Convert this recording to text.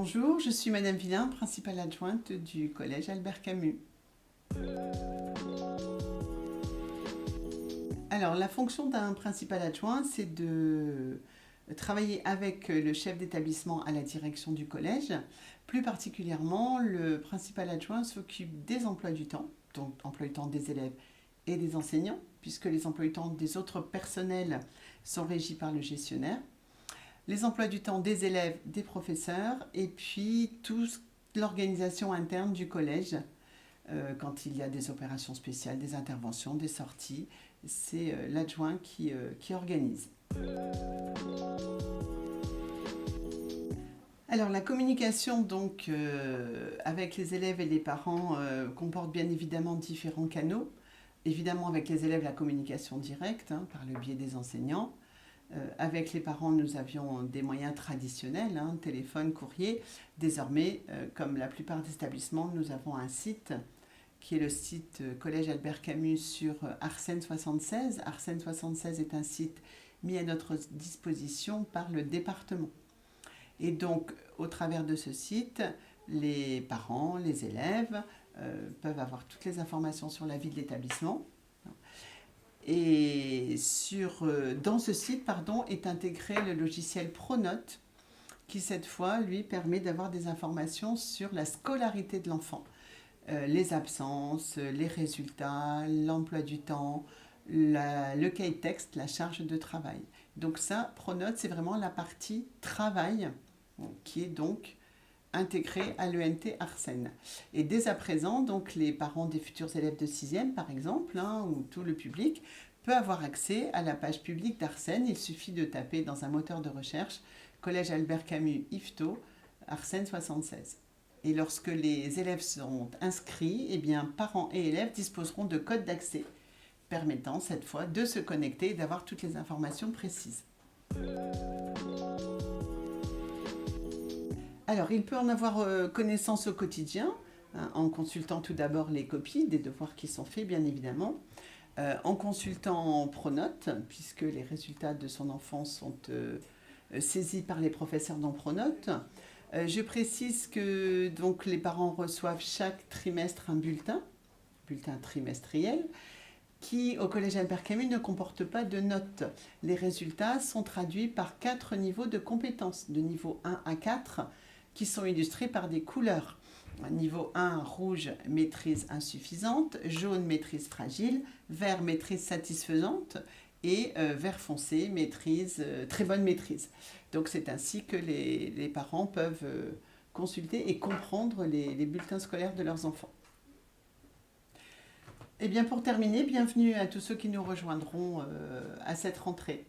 Bonjour, je suis Madame Villain, principale adjointe du collège Albert Camus. Alors, la fonction d'un principal adjoint, c'est de travailler avec le chef d'établissement à la direction du collège. Plus particulièrement, le principal adjoint s'occupe des emplois du temps, donc emploi du temps des élèves et des enseignants, puisque les emplois du temps des autres personnels sont régis par le gestionnaire. Les emplois du temps des élèves, des professeurs, et puis toute l'organisation interne du collège. Quand il y a des opérations spéciales, des interventions, des sorties, c'est l'adjoint qui organise. Alors la communication donc avec les élèves et les parents comporte bien évidemment différents canaux. Évidemment avec les élèves la communication directe par le biais des enseignants. Avec les parents, nous avions des moyens traditionnels, téléphone, courrier. Désormais, comme la plupart des établissements, nous avons un site qui est le site Collège Albert Camus sur Arsène 76. Arsène 76 est un site mis à notre disposition par le département. Et donc, au travers de ce site, les parents, les élèves peuvent avoir toutes les informations sur la vie de l'établissement. Et dans ce site est intégré le logiciel Pronote qui cette fois lui permet d'avoir des informations sur la scolarité de l'enfant, les absences, les résultats, l'emploi du temps, le cahier de texte, la charge de travail. Donc ça, Pronote, c'est vraiment la partie travail qui est donc intégrée à l'ENT Arsène. Et dès à présent, donc les parents des futurs élèves de 6e par exemple, ou tout le public, peut avoir accès à la page publique d'Arsène. Il suffit de taper dans un moteur de recherche Collège Albert Camus IFTO Arsène 76. Et lorsque les élèves sont inscrits, eh bien, parents et élèves disposeront de codes d'accès permettant cette fois de se connecter et d'avoir toutes les informations précises. Alors, il peut en avoir connaissance au quotidien, en consultant tout d'abord les copies des devoirs qui sont faits, bien évidemment, en consultant Pronote, puisque les résultats de son enfant sont saisis par les professeurs dans Pronote. Je précise que donc, les parents reçoivent chaque trimestre un bulletin trimestriel, qui, au Collège Albert Camus, ne comporte pas de notes. Les résultats sont traduits par 4 niveaux de compétences, de niveau 1 à 4, qui sont illustrés par des couleurs. Niveau 1, rouge, maîtrise insuffisante, jaune, maîtrise fragile, vert, maîtrise satisfaisante, et vert foncé, maîtrise, très bonne maîtrise. Donc c'est ainsi que les parents peuvent consulter et comprendre les bulletins scolaires de leurs enfants. Et bien pour terminer, bienvenue à tous ceux qui nous rejoindront à cette rentrée.